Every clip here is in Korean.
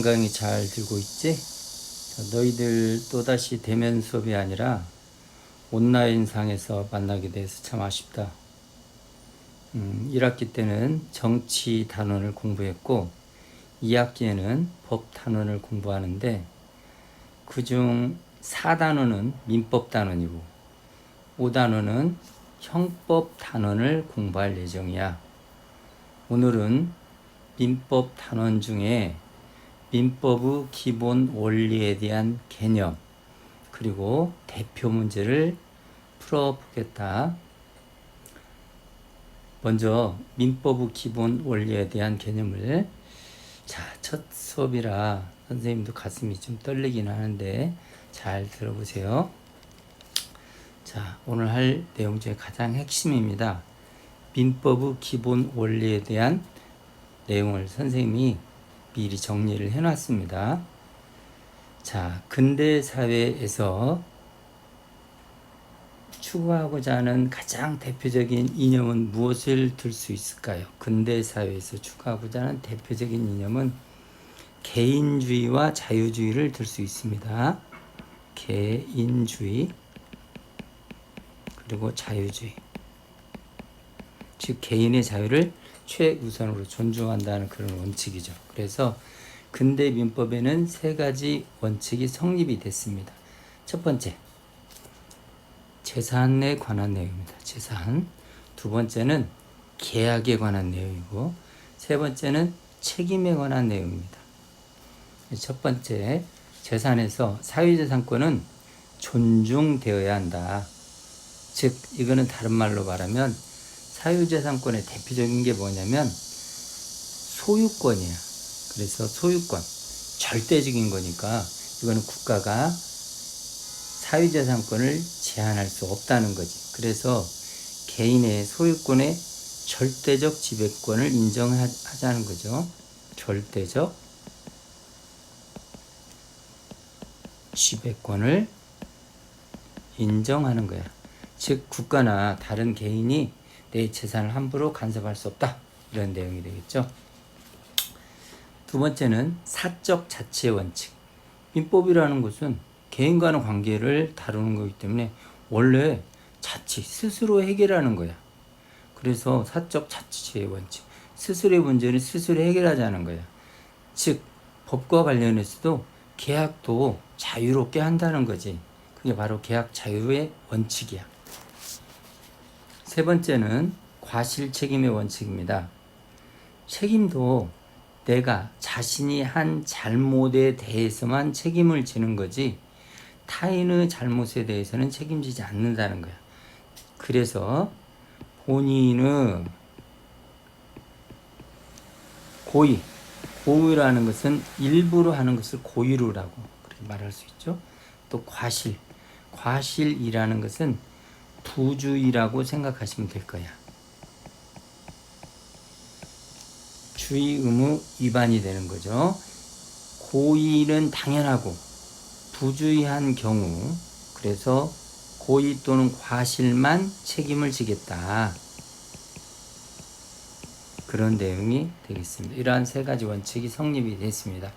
건강히 잘 들고 있지? 너희들 또다시 대면 수업이 아니라 온라인상에서 만나게 돼서 참 아쉽다. 1학기 때는 정치 단원을 공부했고 2학기에는 법 단원을 공부하는데 그중 4단원은 민법 단원이고 5단원은 형법 단원을 공부할 예정이야. 오늘은 민법 단원 중에 민법의 기본 원리에 대한 개념 그리고 대표 문제를 풀어보겠다. 먼저 민법의 기본 원리에 대한 개념을 첫 수업이라 선생님도 가슴이 좀 떨리긴 하는데 잘 들어보세요. 오늘 할 내용 중에 가장 핵심입니다. 민법의 기본 원리에 대한 내용을 선생님이 미리 정리를 해놨습니다. 근대 사회에서 추구하고자 하는 가장 대표적인 이념은 무엇을 들 수 있을까요? 근대 사회에서 추구하고자 하는 대표적인 이념은 개인주의와 자유주의를 들 수 있습니다. 개인주의 그리고 자유주의. 즉 개인의 자유를 최우선으로 존중한다는 그런 원칙이죠. 그래서 근대 민법에는 3가지 원칙이 성립이 됐습니다. 첫 번째, 재산에 관한 내용입니다. 재산. 두 번째는 계약에 관한 내용이고 세 번째는 책임에 관한 내용입니다. 첫 번째, 재산에서 사유재산권은 존중되어야 한다. 즉 이거는 다른 말로 말하면 사유재산권의 대표적인 게 뭐냐면 소유권이야. 그래서 소유권, 절대적인 거니까 이거는 국가가 사유재산권을 제한할 수 없다는 거지. 그래서 개인의 소유권의 절대적 지배권을 인정하자는 거죠. 절대적 지배권을 인정하는 거야. 즉 국가나 다른 개인이 내 재산을 함부로 간섭할 수 없다. 이런 내용이 되겠죠. 두 번째는 사적 자치 원칙. 민법이라는 것은 개인과의 관계를 다루는 거기 때문에 원래 자치, 스스로 해결하는 거야. 그래서 사적 자치의 원칙. 스스로의 문제는 스스로 해결하자는 거야. 즉 법과 관련해서도 계약도 자유롭게 한다는 거지. 그게 바로 계약 자유의 원칙이야. 세 번째는 과실 책임의 원칙입니다. 책임도 내가 자신이 한 잘못에 대해서만 책임을 지는 거지 타인의 잘못에 대해서는 책임지지 않는다는 거야. 그래서 본인의 고의라는 것은 일부러 하는 것을 고의로라고 그렇게 말할 수 있죠. 또 과실이라는 것은 부주의라고 생각하시면 될 거야. 주의 의무 위반이 되는 거죠. 고의는 당연하고 부주의한 경우 그래서 고의 또는 과실만 책임을 지겠다. 그런 내용이 되겠습니다. 이러한 3가지 원칙이 성립이 됐습니다.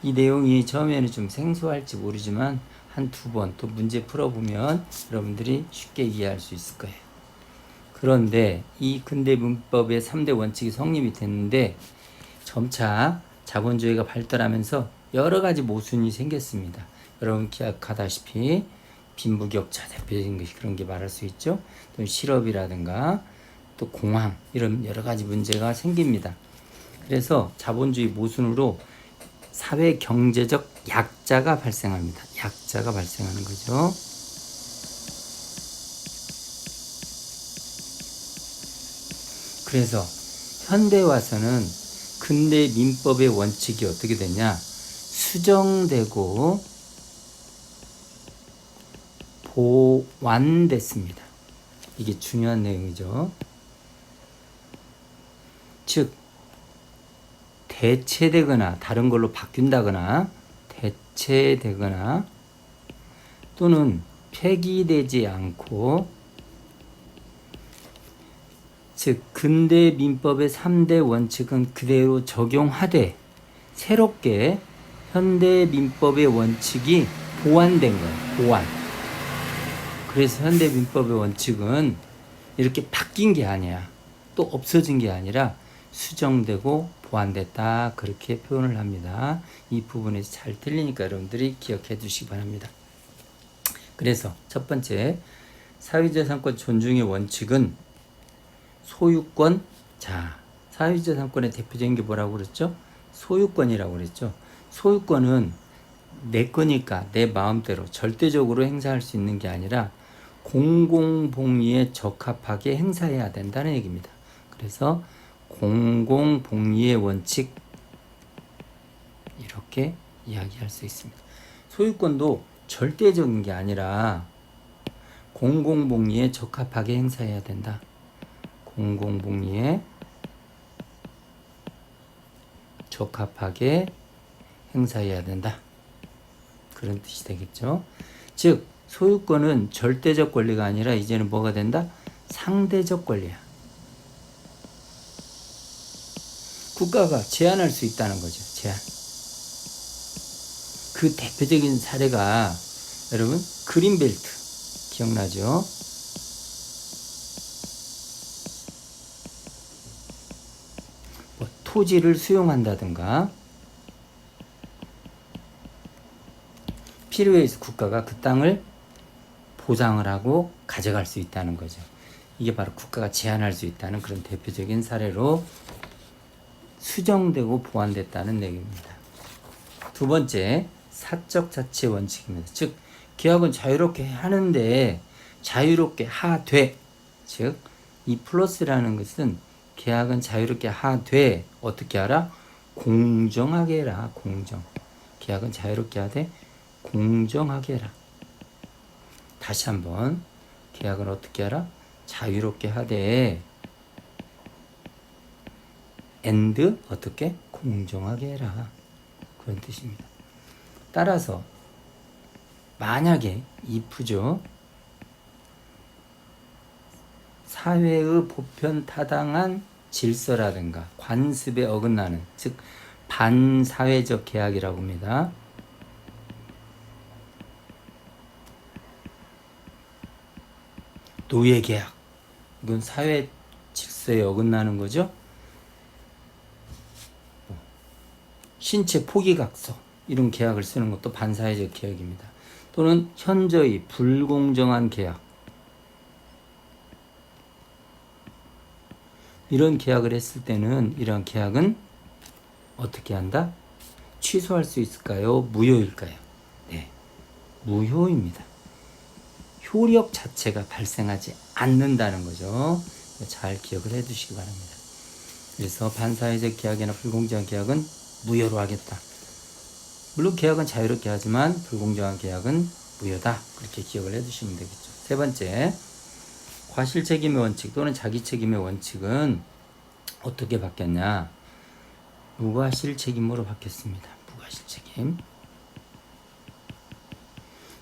이 내용이 처음에는 좀 생소할지 모르지만 한 2번 또 문제 풀어보면 여러분들이 쉽게 이해할 수 있을 거예요. 그런데 이 근대 민법의 3대 원칙이 성립이 됐는데 점차 자본주의가 발달하면서 여러 가지 모순이 생겼습니다. 여러분 기억하다시피 빈부격차 대표적인 것이 그런 게 말할 수 있죠. 또 실업이라든가 또 공황 이런 여러 가지 문제가 생깁니다. 그래서 자본주의 모순으로 사회 경제적 약자가 발생합니다. 약자가 발생하는 거죠. 그래서 현대 와서는 근대 민법의 원칙이 어떻게 되냐? 수정되고 보완됐습니다. 이게 중요한 내용이죠. 즉 대체되거나 다른 걸로 바뀐다거나 대체되거나 또는 폐기되지 않고 즉 근대 민법의 3대 원칙은 그대로 적용하되 새롭게 현대민법의 원칙이 보완된 거예요. 보완. 그래서 현대민법의 원칙은 이렇게 바뀐 게 아니야. 또 없어진 게 아니라 수정되고 보완됐다. 그렇게 표현을 합니다. 이 부분에서 잘 틀리니까 여러분들이 기억해 두시기 바랍니다. 그래서 첫 번째, 사유재산권 존중의 원칙은 소유권. 자, 사유재산권의 대표적인 게 뭐라고 그랬죠? 소유권이라고 그랬죠. 소유권은 내 거니까 내 마음대로 절대적으로 행사할 수 있는 게 아니라 공공복리에 적합하게 행사해야 된다는 얘기입니다. 그래서 공공복리의 원칙, 이렇게 이야기할 수 있습니다. 소유권도 절대적인 게 아니라 공공복리에 적합하게 행사해야 된다. 공공복리에 적합하게 행사해야 된다. 그런 뜻이 되겠죠. 즉 소유권은 절대적 권리가 아니라 이제는 뭐가 된다? 상대적 권리야. 국가가 제한할 수 있다는 거죠. 제한. 그 대표적인 사례가 여러분 그린벨트 기억나죠? 뭐 토지를 수용한다든가 필요해 서 국가가 그 땅을 보장을 하고 가져갈 수 있다는 거죠. 이게 바로 국가가 제한할 수 있다는 그런 대표적인 사례로 수정되고 보완됐다는 얘기입니다. 두 번째, 사적 자치 원칙입니다. 즉 계약은 자유롭게 하는데 자유롭게 하되, 즉 이 플러스라는 것은 계약은 자유롭게 하되 어떻게 하라? 공정하게 해라. 공정. 계약은 자유롭게 하되 공정하게 해라. 다시 한번, 계약은 어떻게 하라? 자유롭게 하되 and 어떻게? 공정하게 해라. 그런 뜻입니다. 따라서 만약에 if죠. 사회의 보편 타당한 질서라든가 관습에 어긋나는, 즉 반사회적 계약이라고 합니다. 노예 계약, 이건 사회 질서에 어긋나는 거죠. 신체 포기각서, 이런 계약을 쓰는 것도 반사회적 계약입니다. 또는 현저히 불공정한 계약, 이런 계약을 했을 때는 이러한 계약은 어떻게 한다? 취소할 수 있을까요? 무효일까요? 네, 무효입니다. 효력 자체가 발생하지 않는다는 거죠. 잘 기억을 해 두시기 바랍니다. 그래서 반사회적 계약이나 불공정한 계약은 무효로 하겠다. 물론 계약은 자유롭게 하지만 불공정한 계약은 무효다. 그렇게 기억을 해 두시면 되겠죠. 세 번째, 과실책임의 원칙 또는 자기책임의 원칙은 어떻게 바뀌었냐? 무과실책임으로 바뀌었습니다. 무과실책임.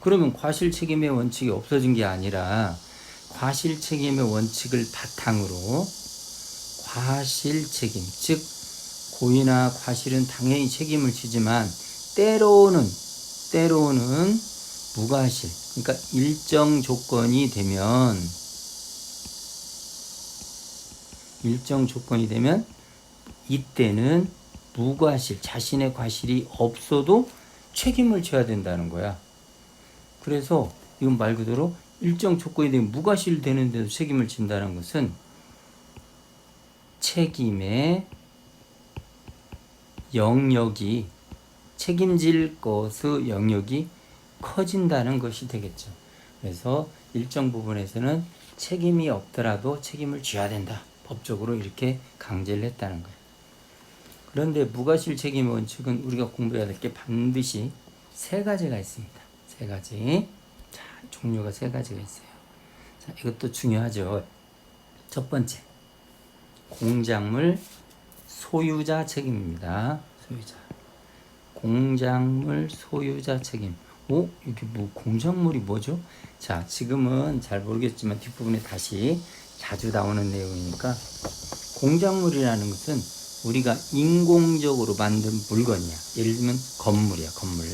그러면 과실책임의 원칙이 없어진 게 아니라 과실책임의 원칙을 바탕으로 과실책임, 즉 고의나 과실은 당연히 책임을 지지만 때로는 무과실, 그러니까 일정 조건이 되면 이때는 무과실, 자신의 과실이 없어도 책임을 져야 된다는 거야. 그래서 이건 말 그대로 일정 조건이 되면 무과실 되는데도 책임을 진다는 것은 책임의 영역이, 책임질 것의 영역이 커진다는 것이 되겠죠. 그래서 일정 부분에서는 책임이 없더라도 책임을 져야 된다. 법적으로 이렇게 강제를 했다는 거예요. 그런데 무과실 책임의 원칙은 우리가 공부해야 될 게 반드시 세 가지가 있습니다. 세 가지. 자, 종류가 세 가지가 있어요. 자, 이것도 중요하죠. 첫 번째, 공작물 소유자 책임입니다. 소유자. 공작물 소유자 책임. 이게 뭐 공작물이 뭐죠? 자, 지금은 잘 모르겠지만 뒷부분에 다시 자주 나오는 내용이니까, 공작물이라는 것은 우리가 인공적으로 만든 물건이야. 예를 들면 건물이야, 건물.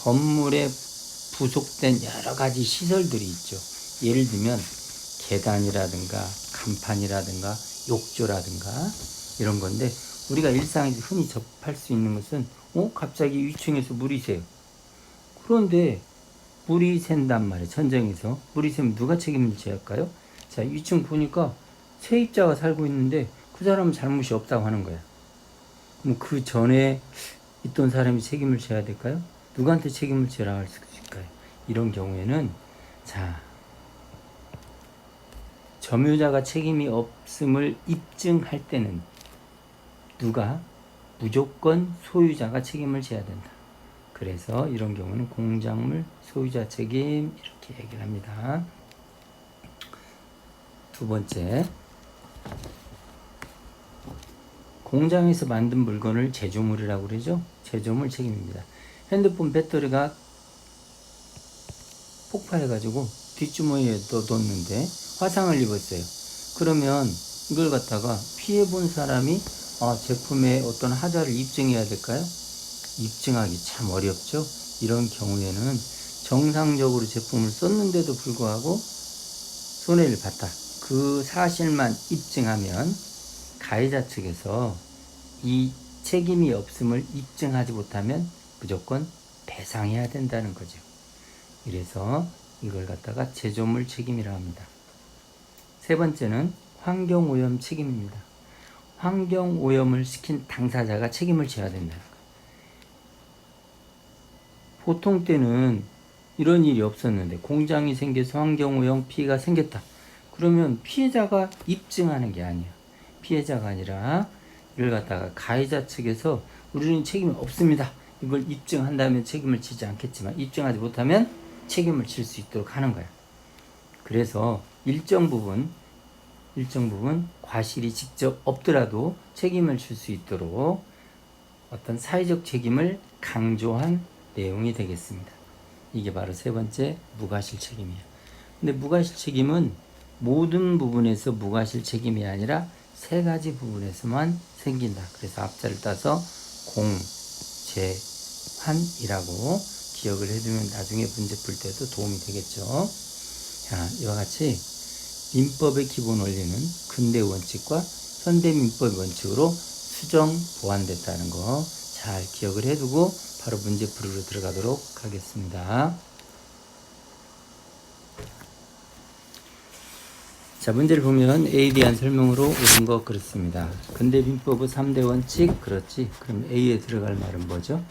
건물에 부속된 여러 가지 시설들이 있죠. 예를 들면 계단이라든가 간판이라든가 욕조라든가 이런 건데, 우리가 일상에서 흔히 접할 수 있는 것은 갑자기 위층에서 물이 새요. 그런데 물이 샌단 말이에요. 천정에서 물이 새면 누가 책임을 져야 할까요? 자, 위층 보니까 세입자가 살고 있는데 그 사람은 잘못이 없다고 하는 거야. 그럼 그 전에 있던 사람이 책임을 져야 될까요? 누구한테 책임을 져야 할 수 있을까요? 이런 경우에는, 자, 점유자가 책임이 없음을 입증할 때는 누가? 무조건 소유자가 책임을 져야 된다. 그래서 이런 경우는 공작물 소유자 책임, 이렇게 얘기를 합니다. 두 번째, 공장에서 만든 물건을 제조물이라고 그러죠. 제조물 책임입니다. 핸드폰 배터리가 폭파해가지고 뒷주머니에 넣었는데 화상을 입었어요. 그러면 이걸 갖다가 피해본 사람이 제품의 어떤 하자를 입증해야 될까요? 입증하기 참 어렵죠. 이런 경우에는 정상적으로 제품을 썼는데도 불구하고 손해를 봤다. 그 사실만 입증하면 가해자 측에서 이 책임이 없음을 입증하지 못하면 무조건 배상해야 된다는 거죠. 그래서 이걸 갖다가 제조물 책임이라고 합니다. 세 번째는 환경오염 책임입니다. 환경오염을 시킨 당사자가 책임을 져야 된다는 거예요. 보통 때는 이런 일이 없었는데 공장이 생겨서 환경오염 피해가 생겼다. 그러면 피해자가 입증하는 게 아니에요. 피해자가 아니라 이걸 갖다가 가해자 측에서 우리는 책임이 없습니다. 이걸 입증한다면 책임을 지지 않겠지만 입증하지 못하면 책임을 질 수 있도록 하는 거야. 그래서 일정 부분 과실이 직접 없더라도 책임을 질 수 있도록 어떤 사회적 책임을 강조한 내용이 되겠습니다. 이게 바로 세 번째 무과실 책임이에요. 근데 무과실 책임은 모든 부분에서 무과실 책임이 아니라 세 가지 부분에서만 생긴다. 그래서 앞자를 따서 공제환이라고 기억을 해두면 나중에 문제 풀 때도 도움이 되겠죠. 자, 이와 같이 민법의 기본 원리는 근대 원칙과 현대 민법 원칙으로 수정 보완됐다는 거 잘 기억을 해두고 바로 문제 풀이로 들어가도록 하겠습니다. 자, 문제를 보면 A에 대한 설명으로 옳은 거 그렇습니다. 근대 민법의 3대 원칙, 그렇지. 그럼 A에 들어갈 말은 뭐죠?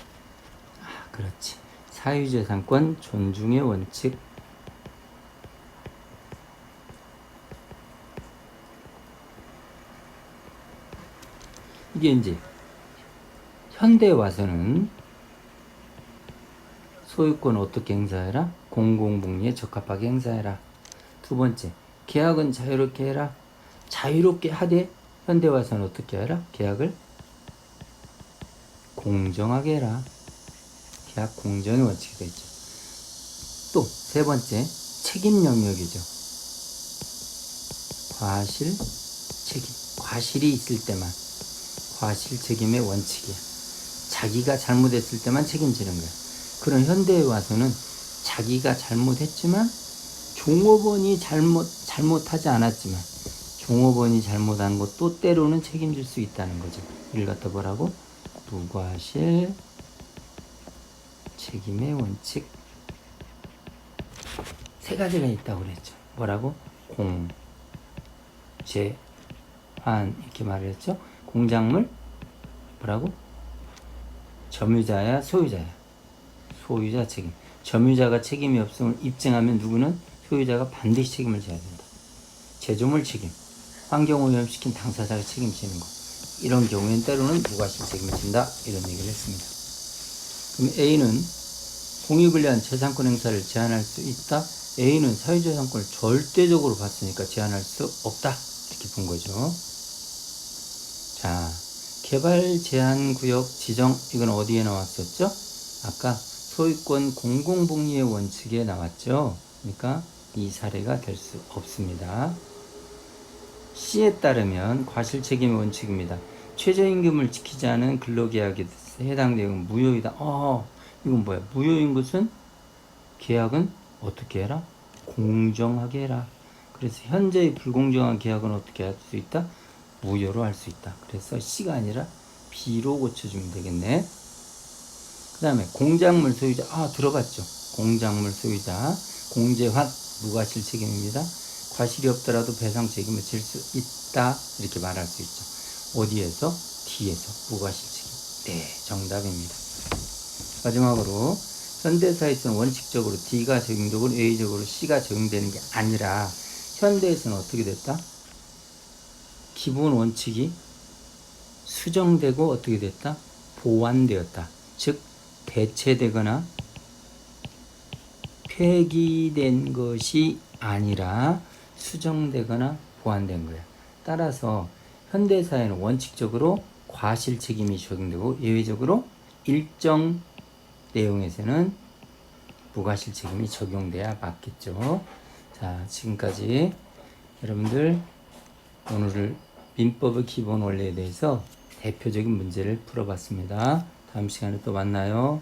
그렇지. 사유재산권 존중의 원칙. 이게 이제 현대에 와서는 소유권을 어떻게 행사해라? 공공복리에 적합하게 행사해라. 두 번째, 계약은 자유롭게 해라. 자유롭게 하되 현대 와서는 어떻게 해라? 계약을 공정하게 해라. 계약 공정의 원칙이 되죠. 또 세 번째, 책임 영역이죠. 과실 책임. 과실이 있을 때만 과실 책임의 원칙이야. 자기가 잘못했을 때만 책임지는 거야. 그런 현대에 와서는 자기가 잘못했지만 종업원이 잘못하지 않았지만 종업원이 잘못한 것도 때로는 책임질 수 있다는 거죠. 이를 갖다 뭐라고? 무과실 책임의 원칙. 세 가지가 있다고 그랬죠. 뭐라고? 공, 제, 환 이렇게 말을 했죠. 공작물 뭐라고? 점유자야 소유자야? 소유자 책임. 점유자가 책임이 없음을 입증하면 누구는? 소유자가 반드시 책임을 져야 된다. 제조물 책임. 환경오염시킨 당사자가 책임지는 거. 이런 경우에는 때로는 무과실 책임을 진다. 이런 얘기를 했습니다. 그럼 A는 공익을 위한 재산권 행사를 제한할 수 있다. A는 사유재산권을 절대적으로 봤으니까 제한할 수 없다. 이렇게 본 거죠. 자, 개발 제한 구역 지정, 이건 어디에 나왔었죠? 아까 소유권 공공복리의 원칙에 나왔죠. 그러니까 이 사례가 될 수 없습니다. C에 따르면 과실책임의 원칙입니다. 최저임금을 지키지 않은 근로계약에 해당 내용은 무효이다. 이건 뭐야? 무효인 것은 계약은 어떻게 해라? 공정하게 해라. 그래서 현재의 불공정한 계약은 어떻게 할 수 있다? 무효로 할 수 있다. 그래서 C가 아니라 B로 고쳐주면 되겠네. 그 다음에 공작물 소유자. 들어봤죠? 공작물 소유자. 공제환 무과실 책임입니다. 과실이 없더라도 배상 책임을 질 수 있다. 이렇게 말할 수 있죠. 어디에서? D에서 무과실 책임. 네, 정답입니다. 마지막으로 현대사에서는 원칙적으로 D가 적용되고 A적으로 C가 적용되는 게 아니라 현대에서는 어떻게 됐다? 기본 원칙이 수정되고 어떻게 됐다? 보완되었다. 즉 대체되거나 폐기된 것이 아니라 수정되거나 보완된 거야. 따라서 현대사회는 원칙적으로 과실 책임이 적용되고 예외적으로 일정 내용에서는 무과실 책임이 적용돼야 맞겠죠. 자, 지금까지 여러분들 오늘 민법의 기본 원리에 대해서 대표적인 문제를 풀어봤습니다. 다음 시간에 또 만나요.